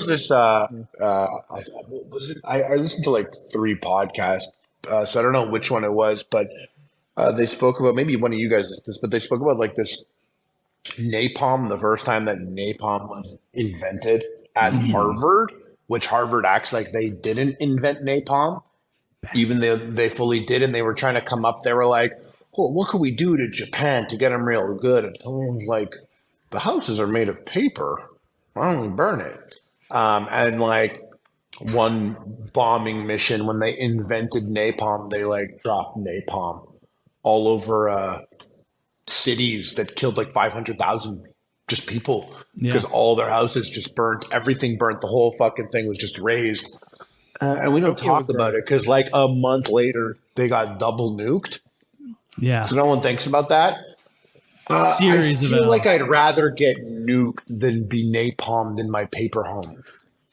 this what was it? I listened to like 3 podcasts, so I don't know which one it was, but they spoke about, maybe one of you guys did this, but they spoke about like this napalm, the first time that napalm was invented at Harvard, which Harvard acts like they didn't invent napalm, even though they fully did, and they were trying to come up. They were like, well, what could we do to Japan to get them real good? And someone was like, the houses are made of paper. Why don't we burn it? And like one bombing mission, when they invented napalm, they like dropped napalm all over cities that killed like 500,000 just people because all their houses just burnt. Everything burnt. The whole fucking thing was just razed. And we don't talk about it because like a month later, they got double nuked. Yeah. So no one thinks about that. I feel like I'd rather get nuked than be napalmed in my paper home.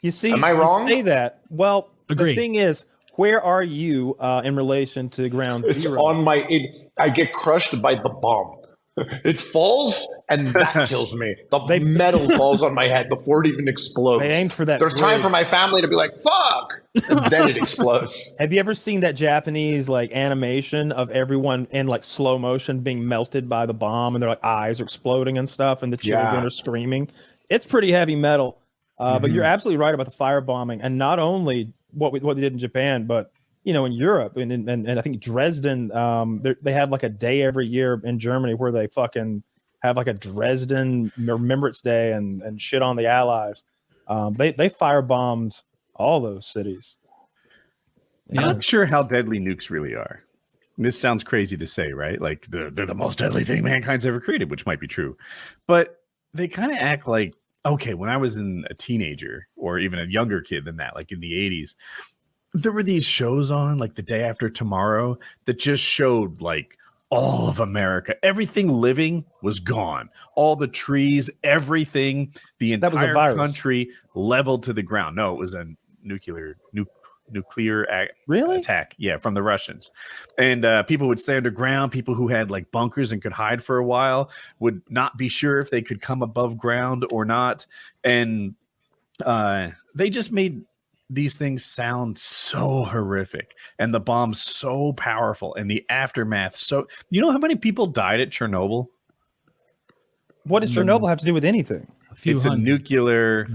You see, am I wrong? You say that. Well, Agreed. The thing is, where are you in relation to ground zero? It's on I get crushed by the bomb. It falls and that kills me. The metal falls on my head before it even explodes. They aimed for that. There's time for my family to be like, fuck, and then it explodes. Have you ever seen that Japanese like animation of everyone in like slow motion being melted by the bomb and their like eyes are exploding and stuff and the children are screaming? It's pretty heavy metal. But you're absolutely right about the firebombing, and not only what they did in Japan, but you know, in Europe and I think Dresden, they have like a day every year in Germany where they fucking have like a Dresden Remembrance Day and shit on the Allies. They firebombed all those cities. Yeah. I'm not sure how deadly nukes really are. This sounds crazy to say, right? Like they're the most deadly thing mankind's ever created, which might be true, but they kind of act like, okay, when I was a teenager or even a younger kid than that, like in the 80s, there were these shows on like The Day After Tomorrow that just showed like all of America. Everything living was gone. All the trees, everything, the entire country leveled to the ground. No, it was a nuclear attack. Yeah, from the Russians. And people would stay underground. People who had like bunkers and could hide for a while would not be sure if they could come above ground or not. And they just made these things sound so horrific and the bombs so powerful and the aftermath. So, you know how many people died at Chernobyl? What does Chernobyl have to do with anything? It's a nuclear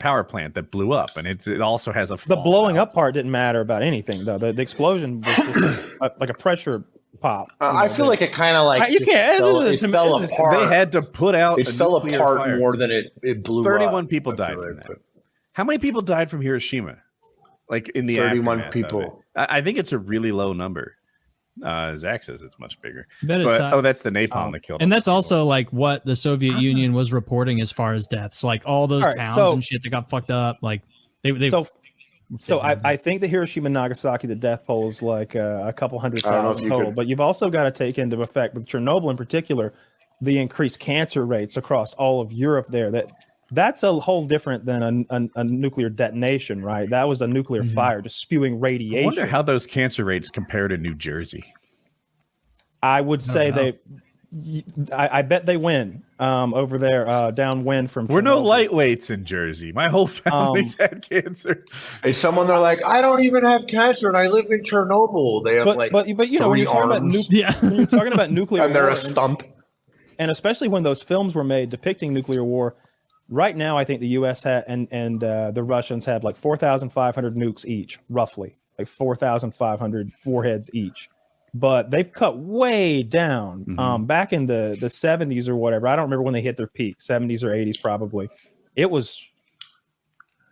power plant that blew up, and it also has the blowing up part didn't matter about anything though. The explosion was just like a pressure pop. I feel like it kind of like it fell apart. They had to put out. It fell apart more than it blew 31 up. people died from that. How many people died from Hiroshima? Like in the 31 people. I think it's a really low number. Zach says it's much bigger. But that's the napalm that killed. And that's also like what the Soviet Union was reporting as far as deaths. Like all those towns and shit that got fucked up. Like they. So I think the Hiroshima and Nagasaki, the death toll is like a couple 100,000 total. But you've also got to take into effect with Chernobyl in particular, the increased cancer rates across all of Europe there. That's a whole different than a nuclear detonation, right? That was a nuclear fire just spewing radiation. I wonder how those cancer rates compare to New Jersey. I would say I bet they win over there downwind from Chernobyl. We're no lightweights in Jersey. My whole family's had cancer. Hey, someone they're like, I don't even have cancer and I live in Chernobyl. They have but you know, when you're talking about nuclear and they're a stump. And especially when those films were made depicting nuclear war. Right now, I think the U.S. and the Russians have like 4,500 nukes each, roughly, like 4,500 warheads each. But they've cut way down. Back in the 70s or whatever, I don't remember when they hit their peak, 70s or 80s probably. It was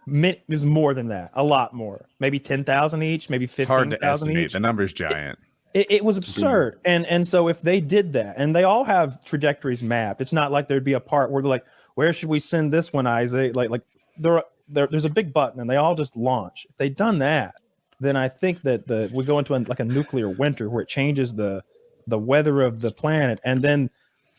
more than that, a lot more, maybe 10,000 each, maybe 15,000 each. The number's giant. It was absurd. And so if they did that, and they all have trajectories mapped, it's not like there'd be a part where they're like, where should we send this one, Isaac? Like there's a big button and they all just launch. If they'd done that, then I think that we go into like a nuclear winter where it changes the weather of the planet. And then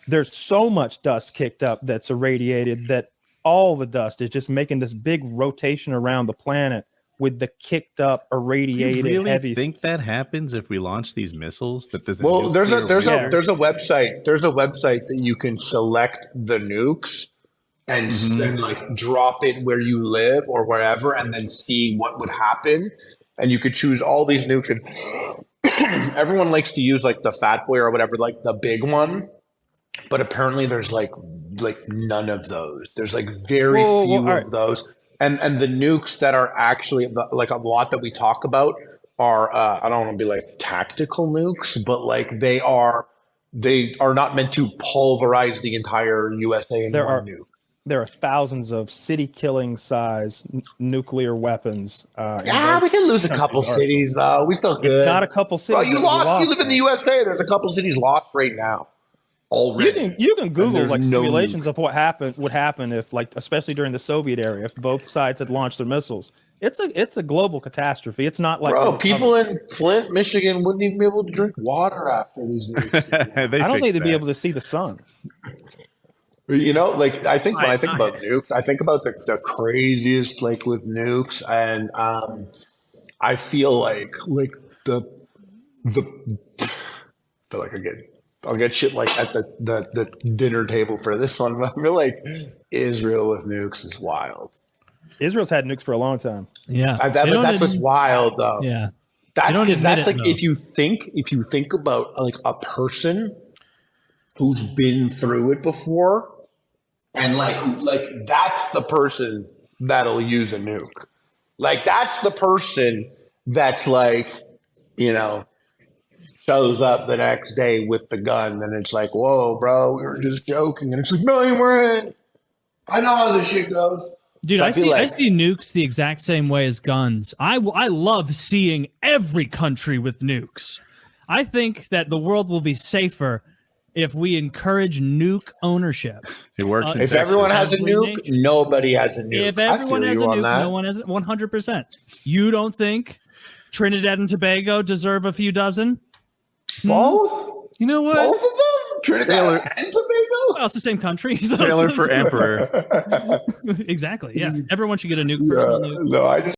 there's so much dust kicked up that's irradiated that all the dust is just making this big rotation around the planet with the kicked up irradiated Do you really heavy. think that happens if we launch these missiles? That there's a website. There's a website that you can select the nukes. and then like drop it where you live or wherever, and then see what would happen. And you could choose all these nukes, and everyone likes to use like the Fat Boy or whatever, like the big one. But apparently, there's like none of those. There's like very few of those. And the nukes that are actually like a lot that we talk about are I don't want to be like tactical nukes, but like they are not meant to pulverize the entire USA in one nuke. There are thousands of city-killing size nuclear weapons. Yeah, we can lose a couple cities though. We still good. Not a couple cities. Bro, you lost. You live in the USA. There's a couple cities lost right now. Already. You can Google like simulations of what would happen if, like, especially during the Soviet era, if both sides had launched their missiles. It's a global catastrophe. It's not like, bro, people in Flint, Michigan wouldn't even be able to drink water after these nukes. I don't think they'd be able to see the sun. You know, like when I think about nukes, I think about the craziest, like with nukes, and I feel like the I feel like I'll get shit like at the dinner table for this one, but I feel like Israel with nukes is wild. Israel's had nukes for a long time. Yeah, that's what's wild though. Yeah, that's like if you think about like a person who's been through it before, and like that's the person that'll use a nuke. Like that's the person that's like, you know, shows up the next day with the gun, and it's like, whoa, bro, we were just joking, and it's like, no, you weren't. I know how this shit goes. Dude, So I see nukes the exact same way as guns. I love seeing every country with nukes. I think that the world will be safer if we encourage nuke ownership. It works. If everyone has a nuke, nobody has a nuke. If everyone has a nuke, no one has it. 100%. You don't think Trinidad and Tobago deserve a few dozen? Both? You know what? Both of them? Trinidad and Tobago? Well, it's the same country. Taylor for emperor. Exactly. Yeah. Everyone should get a nuke. Personal nuke. No, I just